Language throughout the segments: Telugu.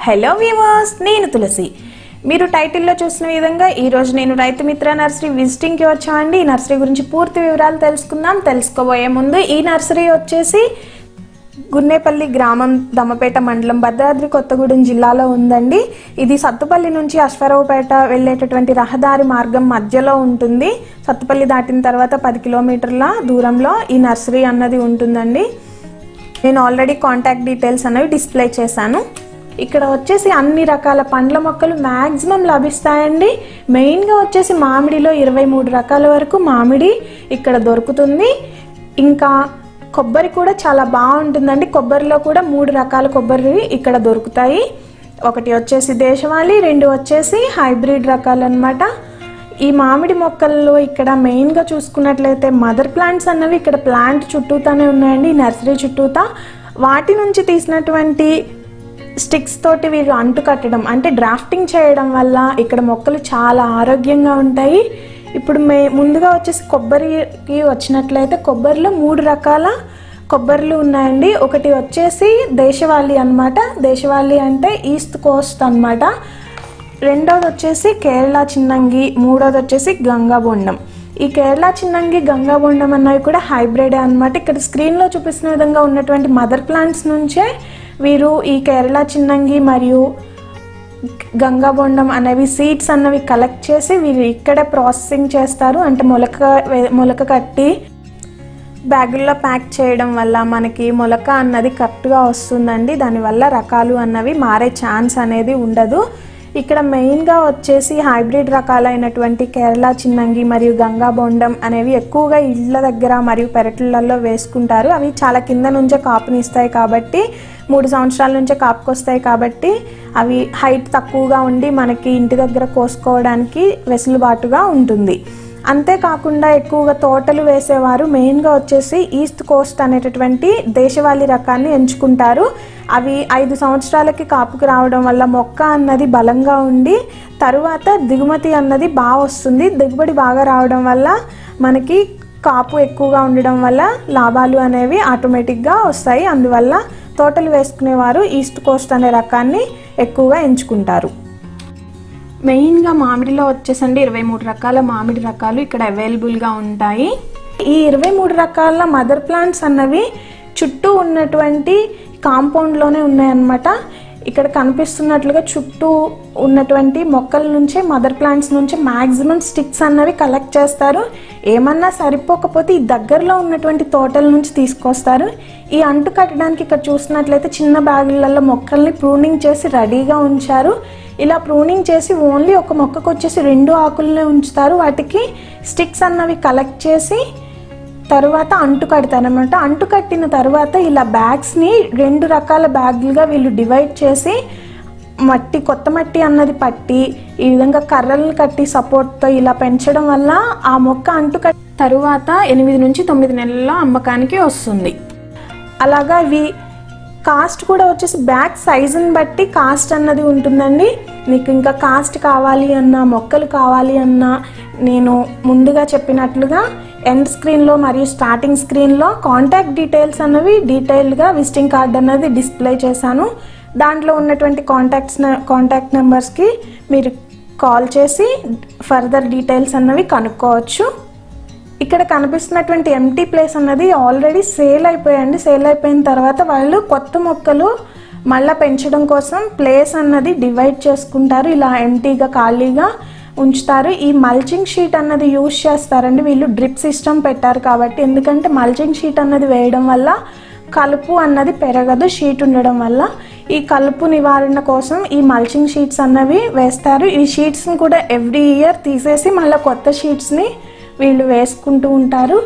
హలో వ్యూవర్స్, నేను తులసి. మీరు టైటిల్లో చూసిన విధంగా ఈరోజు నేను రైతు మిత్ర నర్సరీ విజిటింగ్కి వచ్చామండి. ఈ నర్సరీ గురించి పూర్తి వివరాలు తెలుసుకుందాం. తెలుసుకోబోయే ముందు ఈ నర్సరీ వచ్చేసి గున్నేపల్లి గ్రామం, దమ్మపేట మండలం, భద్రాద్రి కొత్తగూడెం జిల్లాలో ఉందండి. ఇది సత్తుపల్లి నుంచి అశ్వారావుపేట వెళ్ళేటటువంటి రహదారి మార్గం మధ్యలో ఉంటుంది. సత్తుపల్లి దాటిన తర్వాత 10 కిలోమీటర్ల దూరంలో ఈ నర్సరీ అన్నది ఉంటుందండి. నేను ఆల్రెడీ కాంటాక్ట్ డీటెయిల్స్ అనేవి డిస్ప్లే చేశాను. ఇక్కడ వచ్చేసి అన్ని రకాల పండ్ల మొక్కలు మ్యాక్సిమం లభిస్తాయండి. మెయిన్గా వచ్చేసి మామిడిలో 23 రకాల వరకు మామిడి ఇక్కడ దొరుకుతుంది. ఇంకా కొబ్బరి కూడా చాలా బాగుంటుందండి. కొబ్బరిలో కూడా 3 రకాల కొబ్బరి ఇక్కడ దొరుకుతాయి. ఒకటి వచ్చేసి దేశవాళీ, 2 వచ్చేసి హైబ్రిడ్ రకాలు అన్నమాట. ఈ మామిడి మొక్కల్లో ఇక్కడ మెయిన్గా చూసుకున్నట్లయితే మదర్ ప్లాంట్స్ అన్నవి ఇక్కడ ప్లాంట్ చుట్టూతానే ఉన్నాయండి. నర్సరీ చుట్టూతా వాటి నుంచి తీసినటువంటి స్టిక్స్ తోటి వీరు అంటు కట్టడం అంటే డ్రాఫ్టింగ్ చేయడం వల్ల ఇక్కడ మొక్కలు చాలా ఆరోగ్యంగా ఉంటాయి. ఇప్పుడు ముందుగా వచ్చేసి కొబ్బరికి వచ్చినట్లయితే కొబ్బరిలో 3 రకాల కొబ్బరిలు ఉన్నాయండి. ఒకటి వచ్చేసి దేశవాళీ అన్నమాట. దేశవాళీ అంటే ఈస్ట్ కోస్ట్ అన్నమాట. రెండోది వచ్చేసి కేరళ చిన్నంగి, మూడోది వచ్చేసి గంగాబొండం. ఈ కేరళ చిన్నంగి, గంగాబొండం అన్నవి కూడా హైబ్రిడే అన్నమాట. ఇక్కడ స్క్రీన్లో చూపిస్తున్న విధంగా ఉన్నటువంటి మదర్ ప్లాంట్స్ నుంచే వీరు ఈ కేరళ చిన్నంగి మరియు గంగాబొండం అనేవి సీడ్స్ అన్నవి కలెక్ట్ చేసి వీరు ఇక్కడే ప్రాసెసింగ్ చేస్తారు. అంటే మొలక కట్టి బ్యాగుల్లో ప్యాక్ చేయడం వల్ల మనకి మొలక అన్నది కరెక్ట్గా వస్తుందండి. దానివల్ల రకాలు అన్నవి మారే ఛాన్స్ అనేది ఉండదు. ఇక్కడ మెయిన్గా వచ్చేసి హైబ్రిడ్ రకాలైనటువంటి కేరళ చిన్నంగి మరియు గంగాబొండం అనేవి ఎక్కువగా ఇళ్ళ దగ్గర మరియు పెరట్లలో వేసుకుంటారు. అవి చాలా కింద నుంచే కాపునిస్తాయి కాబట్టి 3 సంవత్సరాల నుంచే కాపుకొస్తాయి కాబట్టి అవి హైట్ తక్కువగా ఉండి మనకి ఇంటి దగ్గర కోసుకోవడానికి వెసులుబాటుగా ఉంటుంది. అంతేకాకుండా ఎక్కువగా తోటలు వేసేవారు మెయిన్గా వచ్చేసి ఈస్ట్ కోస్ట్ అనేటటువంటి దేశవాళీ రకాన్ని ఎంచుకుంటారు. అవి 5 సంవత్సరాలకి కాపుకు రావడం వల్ల మొక్క అన్నది బలంగా ఉండి తరువాత దిగుమతి అన్నది బాగా వస్తుంది. దిగుబడి బాగా రావడం వల్ల మనకి కాపు ఎక్కువగా ఉండడం వల్ల లాభాలు అనేవి ఆటోమేటిక్గా వస్తాయి. అందువల్ల తోటలు వేసుకునేవారు ఈస్ట్ కోస్ట్ అనే రకాన్ని ఎక్కువగా ఎంచుకుంటారు. మెయిన్గా మామిడిలో వచ్చేసండి 23 రకాల మామిడి రకాలు ఇక్కడ అవైలబుల్గా ఉంటాయి. ఈ 23 రకాల మదర్ ప్లాంట్స్ అన్నవి చుట్టూ ఉన్నటువంటి కాంపౌండ్లోనే ఉన్నాయన్నమాట. ఇక్కడ కనిపిస్తున్నట్లుగా చుట్టూ ఉన్నటువంటి మొక్కల నుంచే మదర్ ప్లాంట్స్ నుంచి మ్యాక్సిమం స్టిక్స్ అన్నవి కలెక్ట్ చేస్తారు. ఏమన్నా సరిపోకపోతే ఈ దగ్గరలో ఉన్నటువంటి తోటల నుంచి తీసుకొస్తారు. ఈ అంటు కట్టడానికి ఇక్కడ చూసినట్లయితే చిన్న బ్యాగులలో మొక్కల్ని ప్రూనింగ్ చేసి రెడీగా ఉంచారు. ఇలా ప్రూనింగ్ చేసి ఓన్లీ ఒక మొక్కకు వచ్చేసి 2 ఆకులనే ఉంచుతారు. వాటికి స్టిక్స్ అన్నవి కలెక్ట్ చేసి తరువాత అంటు కడతారనమాట. అంటు కట్టిన తర్వాత ఇలా బ్యాగ్స్ని 2 రకాల బ్యాగులుగా వీళ్ళు డివైడ్ చేసి కొత్త మట్టి అన్నది పట్టి ఈ విధంగా కర్రలను కట్టి సపోర్ట్తో ఇలా పెంచడం వల్ల ఆ మొక్క అంటు కట్టి తరువాత 8 నుంచి 9 నెలల్లో అమ్మకానికి వస్తుంది. అలాగా ఇవి కాస్ట్ కూడా వచ్చేసి బ్యాగ్ సైజుని బట్టి కాస్ట్ అన్నది ఉంటుందండి. మీకు ఇంకా కాస్ట్ కావాలి అన్నా, మొక్కలు కావాలి అన్నా నేను ముందుగా చెప్పినట్లుగా ఎండ్ స్క్రీన్లో మరియు స్టార్టింగ్ స్క్రీన్లో కాంటాక్ట్ డీటెయిల్స్ అన్నవి డీటెయిల్డ్గా విజిటింగ్ కార్డ్ అన్నది డిస్ప్లే చేశాను. దాంట్లో ఉన్నటువంటి కాంటాక్ట్ నెంబర్స్కి మీరు కాల్ చేసి ఫర్దర్ డీటెయిల్స్ అన్నవి కనుక్కోవచ్చు. ఇక్కడ కనిపిస్తున్నటువంటి ఎంటీ ప్లేస్ అన్నది ఆల్రెడీ సేల్ అయిపోయాయండి. సేల్ అయిపోయిన తర్వాత వాళ్ళు కొత్త మొక్కలు మళ్ళీ పెంచడం కోసం ప్లేస్ అన్నది డివైడ్ చేసుకుంటారు. ఇలా ఎంటీగా ఖాళీగా ఉంచుతారు. ఈ మల్చింగ్ షీట్ అన్నది యూజ్ చేస్తారండి. వీళ్ళు డ్రిప్ సిస్టమ్ పెట్టారు కాబట్టి, ఎందుకంటే మల్చింగ్ షీట్ అన్నది వేయడం వల్ల కలుపు అన్నది పెరగదు. షీట్ ఉండడం వల్ల ఈ కలుపు నివారణ కోసం ఈ మల్చింగ్ షీట్స్ అన్నవి వేస్తారు. ఈ షీట్స్ని కూడా ఎవ్రీ ఇయర్ తీసేసి మళ్ళీ కొత్త షీట్స్ని వీళ్ళు వేసుకుంటూ ఉంటారు.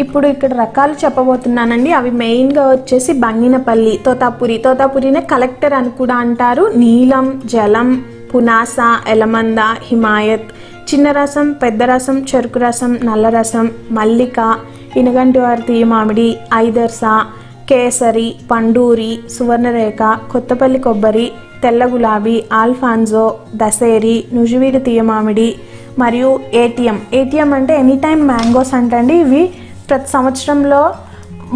ఇప్పుడు ఇక్కడ రకాలు చెప్పబోతున్నానండి. అవి మెయిన్గా వచ్చేసి బంగినపల్లి, తోతాపురినే కలెక్టర్ అని కూడా అంటారు, నీలం, జలం, పునాస, ఎలమంద, హిమాయత్, చిన్న రసం, పెద్ద రసం, చెరుకు రసం, నల్ల రసం, మల్లిక, ఇనగంటివారి తీయ మామిడి, ఐదర్స, కేసరి, పండూరి, సువర్ణరేఖ, కొత్తపల్లి కొబ్బరి, తెల్ల గులాబీ, ఆల్ఫాన్జో, దసేరి, నుజువీడి తీయ మామిడి మరియు ఏటీఎం అంటే ఎనీ టైమ్ మ్యాంగోస్ అంటండి. ఇవి ప్రతి సంవత్సరంలో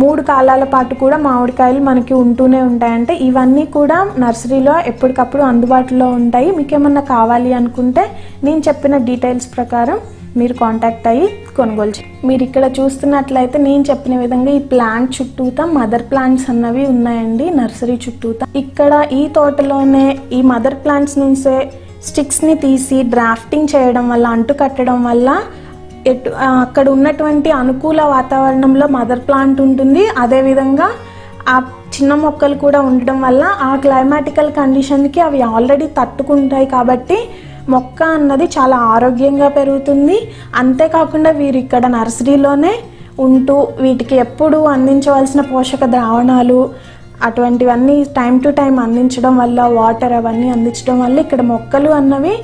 3 కాలాల పాటు కూడా మామిడికాయలు మనకి ఉంటూనే ఉంటాయంటే ఇవన్నీ కూడా నర్సరీలో ఎప్పటికప్పుడు అందుబాటులో ఉంటాయి. మీకు ఏమన్నా కావాలి అనుకుంటే నేను చెప్పిన డీటెయిల్స్ ప్రకారం మీరు కాంటాక్ట్ అయ్యి కొనుగోలు మీరు ఇక్కడ చూస్తున్నట్లయితే నేను చెప్పిన విధంగా ఈ ప్లాంట్ చుట్టూతా మదర్ ప్లాంట్స్ అన్నవి ఉన్నాయండి నర్సరీ చుట్టూతా. ఇక్కడ ఈ తోటలోనే ఈ మదర్ ప్లాంట్స్ నుంచే స్టిక్స్ని తీసి డ్రాఫ్టింగ్ చేయడం వల్ల అంటు కట్టడం వల్ల అక్కడ ఉన్నటువంటి అనుకూల వాతావరణంలో మదర్ ప్లాంట్ ఉంటుంది. అదేవిధంగా ఆ చిన్న మొక్కలు కూడా ఉండడం వల్ల ఆ క్లైమాటికల్ కండిషన్కి అవి ఆల్రెడీ తట్టుకుంటాయి కాబట్టి మొక్క అన్నది చాలా ఆరోగ్యంగా పెరుగుతుంది. అంతేకాకుండా వీరు ఇక్కడ నర్సరీలోనే ఉంటూ వీటికి ఎప్పుడు అందించవలసిన పోషక ద్రావణాలు అటువంటివన్నీ టైం టు టైం అందించడం వల్ల వాటర్ అవన్నీ అందించడం వల్ల ఇక్కడ మొక్కలు అన్నవి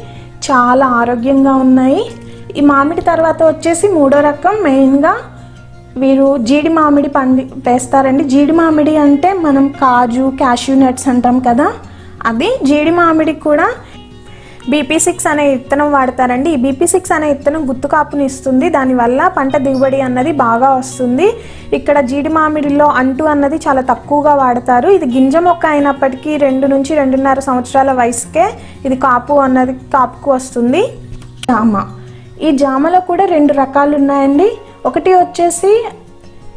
చాలా ఆరోగ్యంగా ఉన్నాయి. ఈ మామిడి తర్వాత వచ్చేసి 3వ రకం మెయిన్గా వీరు జీడి మామిడి వేస్తారండి. జీడి మామిడి అంటే మనం కాజు క్యాష్యూ నట్స్ అంటాం కదా, అది జీడి మామిడికి కూడా BP6 అనే విత్తనం వాడతారండి. ఈ BP6 అనే విత్తనం గుత్తుకాపుని ఇస్తుంది. దానివల్ల పంట దిగుబడి అన్నది బాగా వస్తుంది. ఇక్కడ జీడి మామిడిలో అంటు అన్నది చాలా తక్కువగా వాడతారు. ఇది గింజ మొక్క అయినప్పటికీ 2 నుంచి 2.5 సంవత్సరాల వయసుకే ఇది కాపుకు వస్తుంది. జామ, ఈ జామలో కూడా 2 రకాలు ఉన్నాయండి. ఒకటి వచ్చేసి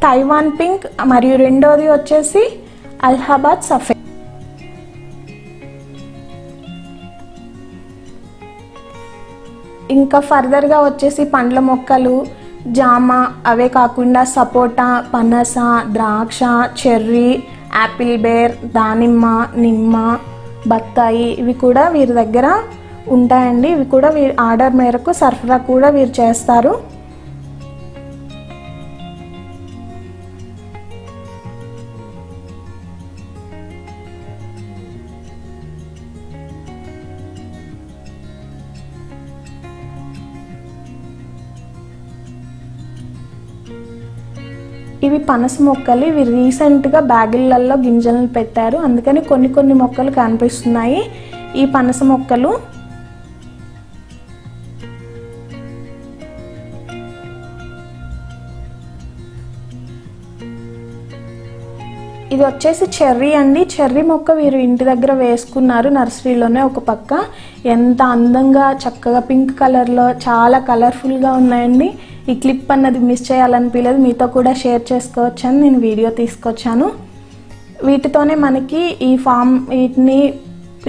తైవాన్ పింక్ మరియు రెండోది వచ్చేసి అలహాబాద్ సఫేద్. ఇంకా ఫర్దర్గా వచ్చేసి పండ్ల మొక్కలు జామ, అవే కాకుండా సపోటా, పనస, ద్రాక్ష, చెర్రీ, యాపిల్ బేర్, దానిమ్మ, నిమ్మ, బత్తాయి ఇవి కూడా వీరి దగ్గర ఉంటాయండి. ఇవి కూడా వీరి ఆర్డర్ మేరకు సరఫరా కూడా వీరు చేస్తారు. ఇవి పనస మొక్కలు. ఇవి రీసెంట్గా బ్యాగులలో గింజలను పెట్టారు, అందుకని కొన్ని మొక్కలు కనిపిస్తున్నాయి. ఈ పనస మొక్కలు ఇది వచ్చేసి చెర్రీ అండి. చెర్రీ మొక్క వీరు ఇంటి దగ్గర వేసుకున్నారు నర్సరీలోనే ఒక పక్క. ఎంత అందంగా చక్కగా పింక్ కలర్లో చాలా కలర్ఫుల్గా ఉన్నాయండి. ఈ క్లిప్ అన్నది మిస్ చేయాలనిపించలేదు, మీతో కూడా షేర్ చేసుకోవచ్చని నేను వీడియో తీసుకొచ్చాను. వీటితోనే మనకి వీటిని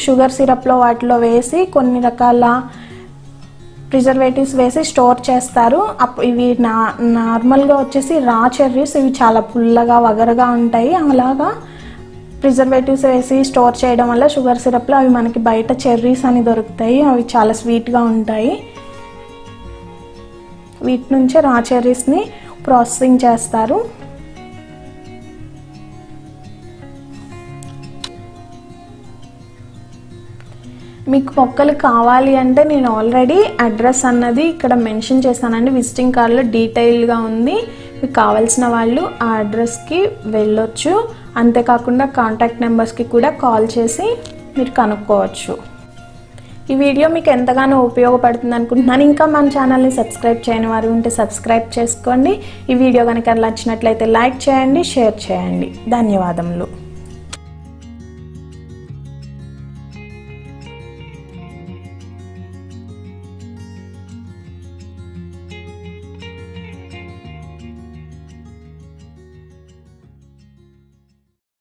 షుగర్ సిరప్లో వాటిలో వేసి కొన్ని రకాల ప్రిజర్వేటివ్స్ వేసి స్టోర్ చేస్తారు. ఇవి నార్మల్గా వచ్చేసి రా చెర్రీస్, ఇవి చాలా పుల్లగా వగరగా ఉంటాయి. అలాగా ప్రిజర్వేటివ్స్ వేసి స్టోర్ చేయడం వల్ల షుగర్ సిరప్లో అవి మనకి బయట చెర్రీస్ అని దొరుకుతాయి, అవి చాలా స్వీట్గా ఉంటాయి. వీటి నుంచే రా చెర్రీస్ని ప్రాసెసింగ్ చేస్తారు. మీకు మొక్కలు కావాలి అంటే నేను ఆల్రెడీ అడ్రస్ అన్నది ఇక్కడ మెన్షన్ చేశానండి, విజిటింగ్ కార్డులో డీటెయిల్గా ఉంది. మీకు కావాల్సిన వాళ్ళు ఆ అడ్రస్కి వెళ్ళొచ్చు. అంతేకాకుండా కాంటాక్ట్ నెంబర్స్కి కూడా కాల్ చేసి మీరు కనుక్కోవచ్చు. ఈ వీడియో మీకు ఎంతగానో ఉపయోగపడుతుంది అనుకుంటున్నాను. ఇంకా మన ఛానల్ని సబ్స్క్రైబ్ చేయని వారు ఉంటే సబ్స్క్రైబ్ చేసుకోండి. ఈ వీడియో కనుక నచ్చినట్లయితే లైక్ చేయండి, షేర్ చేయండి. ధన్యవాదములు.